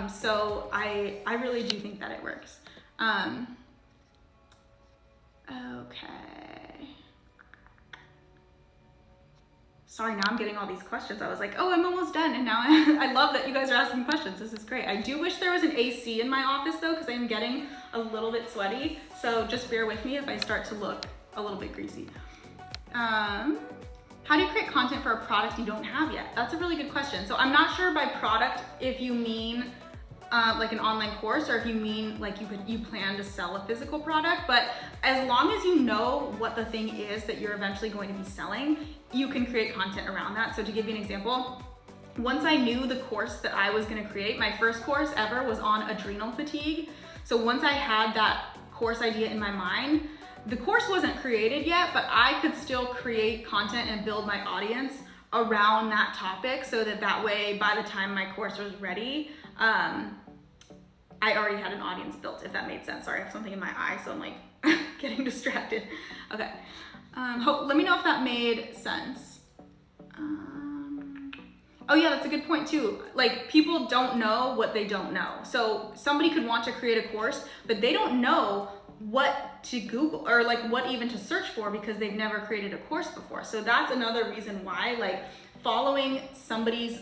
So I really do think that it works. Okay. Sorry, now I'm getting all these questions. I was like, oh, I'm almost done. And now I love that you guys are asking questions. This is great. I do wish there was an AC in my office though, because I'm getting a little bit sweaty. So just bear with me if I start to look a little bit greasy. How how do you create content for a product you don't have yet? That's a really good question. So I'm not sure by product if you mean like an online course, or if you mean like you plan to sell a physical product, but as long as you know what the thing is that you're eventually going to be selling, you can create content around that. So to give you an example, once I knew the course that I was gonna create, my first course ever was on adrenal fatigue. So once I had that course idea in my mind, the course wasn't created yet, but I could still create content and build my audience around that topic, so that way, by the time my course was ready, I already had an audience built, if that made sense. Sorry, I have something in my eye, so I'm like getting distracted. Okay, let me know if that made sense. Oh yeah, that's a good point too. Like, people don't know what they don't know. So somebody could want to create a course, but they don't know what to Google, or like what even to search for, because they've never created a course before. So that's another reason why, like, following somebody's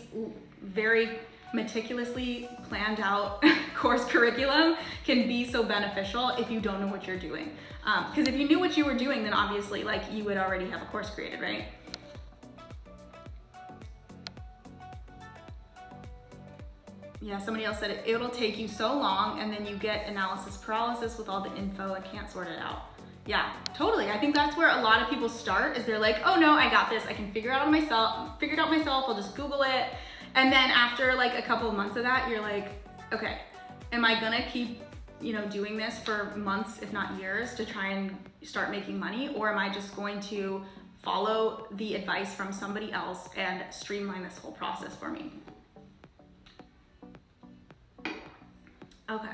very meticulously planned out course curriculum can be so beneficial if you don't know what you're doing. Because if you knew what you were doing, then obviously like you would already have a course created, right? Yeah, somebody else said it'll take you so long, and then you get analysis paralysis with all the info and can't sort it out. Yeah, totally. I think that's where a lot of people start, is they're like, oh no, I got this. I can figure it out myself. I'll just Google it. And then after like a couple of months of that, you're like, okay, am I gonna keep, doing this for months, if not years, to try and start making money? Or am I just going to follow the advice from somebody else and streamline this whole process for me? Okay.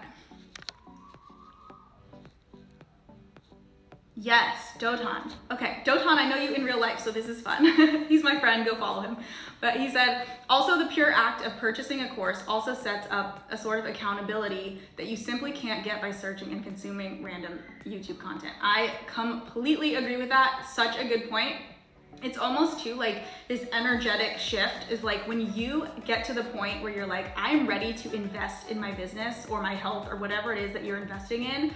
Yes, Dotan. Okay, Dotan, I know you in real life, so this is fun. He's my friend, go follow him. But he said, also the pure act of purchasing a course also sets up a sort of accountability that you simply can't get by searching and consuming random YouTube content. I completely agree with that. Such a good point. It's almost too like this energetic shift is like when you get to the point where you're like, I'm ready to invest in my business or my health or whatever it is that you're investing in.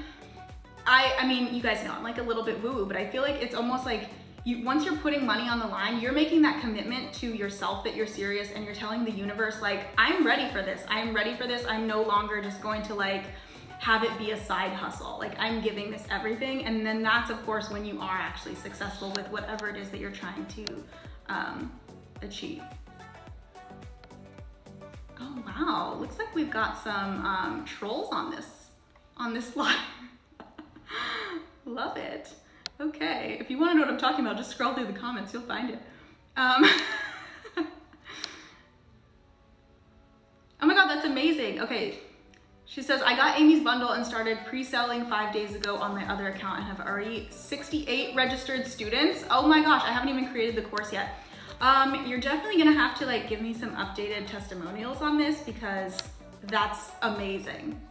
I mean, you guys know I'm like a little bit woo-woo, but I feel like it's almost like once you're putting money on the line, you're making that commitment to yourself that you're serious, and you're telling the universe like, I'm ready for this. I'm ready for this. I'm no longer just going to like have it be a side hustle. Like, I'm giving this everything. And then that's of course when you are actually successful with whatever it is that you're trying to achieve. Oh wow, looks like we've got some trolls on this live. Love it. Okay, if you want to know what I'm talking about, just scroll through the comments, you'll find it. Oh my god, that's amazing. Okay, she says, I got Amy's bundle and started pre-selling 5 days ago on my other account and have already 68 registered students. Oh my gosh, I haven't even created the course yet. You're definitely gonna have to like give me some updated testimonials on this, because that's amazing.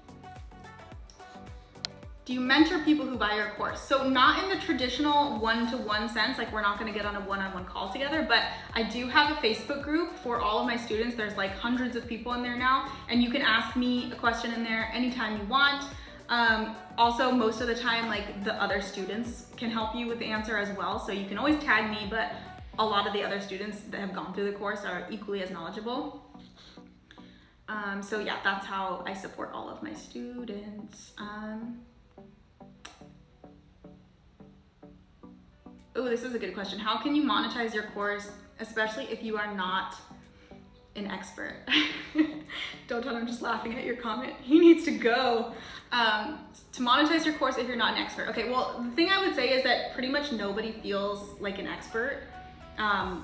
Do you mentor people who buy your course? So not in the traditional one-to-one sense, like we're not gonna get on a one-on-one call together, but I do have a Facebook group for all of my students. There's like hundreds of people in there now, and you can ask me a question in there anytime you want. Also, most of the time, like the other students can help you with the answer as well. So you can always tag me, but a lot of the other students that have gone through the course are equally as knowledgeable. So yeah, that's how I support all of my students. Oh, this is a good question. How can you monetize your course, especially if you are not an expert? Don't tell him I'm just laughing at your comment. He needs to go. To monetize your course if you're not an expert. Okay, well, the thing I would say is that pretty much nobody feels like an expert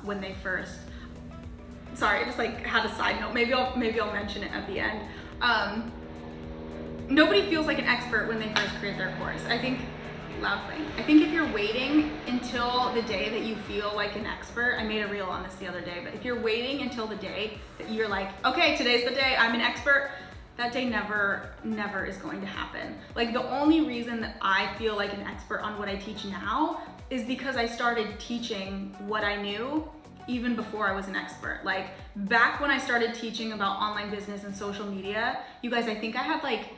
when they first, sorry, I just like had a side note. Maybe I'll mention it at the end. Nobody feels like an expert when they first create their course. I think if you're waiting until the day that you feel like an expert, I made a reel on this the other day, but if you're waiting until the day that you're like, okay, today's the day I'm an expert, that day never is going to happen. Like, the only reason that I feel like an expert on what I teach now is because I started teaching what I knew even before I was an expert. Like, back when I started teaching about online business and social media, you guys, I think I had like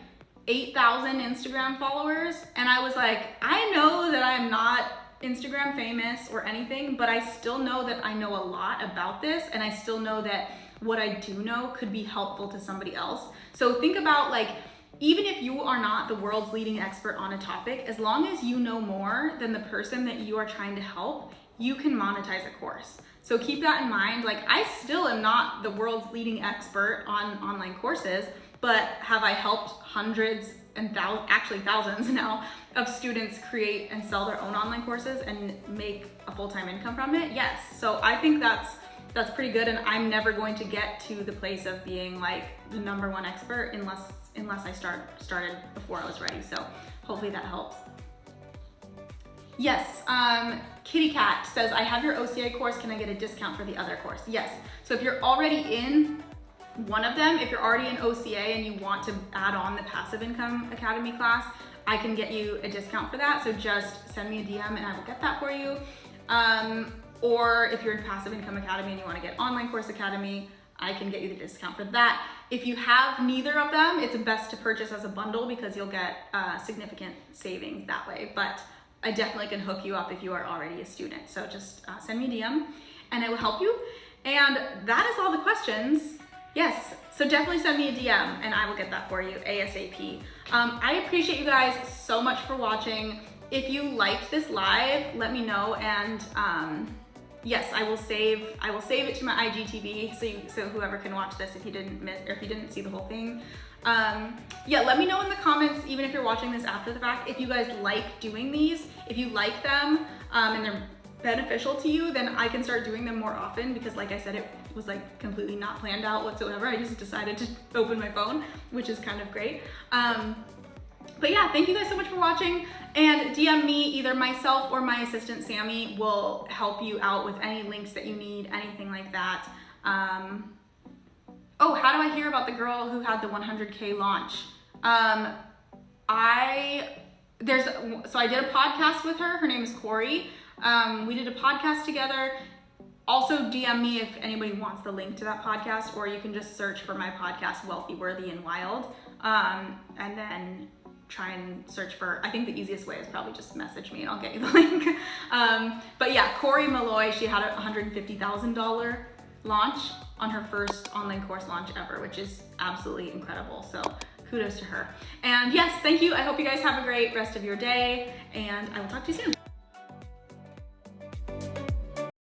8,000 Instagram followers, and I was like, I know that I'm not Instagram famous or anything, but I still know that I know a lot about this, and I still know that what I do know could be helpful to somebody else. So think about, like, even if you are not the world's leading expert on a topic, as long as you know more than the person that you are trying to help, you can monetize a course. So keep that in mind. Like, I still am not the world's leading expert on online courses, but have I helped hundreds and actually thousands now of students create and sell their own online courses and make a full-time income from it? Yes. So I think that's pretty good, and I'm never going to get to the place of being like the #1 expert unless I started before I was ready. So hopefully that helps. Yes, Kitty Cat says, I have your OCA course, can I get a discount for the other course? Yes, so if you're already in one of them, if you're already in OCA and you want to add on the Passive Income Academy class, I can get you a discount for that. So just send me a DM and I will get that for you. Or if you're in Passive Income Academy and you want to get Online Course Academy, I can get you the discount for that. If you have neither of them, it's best to purchase as a bundle because you'll get significant savings that way. But I definitely can hook you up if you are already a student. So just send me a DM and I will help you. And that is all the questions. Yes, so definitely send me a DM and I will get that for you ASAP. I appreciate you guys so much for watching. If you liked this live, let me know, and yes, I will save it to my IGTV so whoever can watch this if you didn't see the whole thing. Yeah, let me know in the comments, even if you're watching this after the fact, if you guys like doing these, if you like them and they're beneficial to you, then I can start doing them more often, because like I said, it was like completely not planned out whatsoever. I just decided to open my phone, which is kind of great. But yeah, thank you guys so much for watching, and DM me. Either myself or my assistant Sammy will help you out with any links that you need, anything like that. Oh, how do I hear about the girl who had the 100K launch? I did a podcast with her. Her name is Corey. We did a podcast together. Also DM me if anybody wants the link to that podcast, or you can just search for my podcast, Wealthy, Worthy, and Wild, and then try and search for, I think the easiest way is probably just message me and I'll get you the link. But yeah, Corey Malloy, she had a $150,000 launch on her first online course launch ever, which is absolutely incredible. So kudos to her. And yes, thank you. I hope you guys have a great rest of your day, and I will talk to you soon.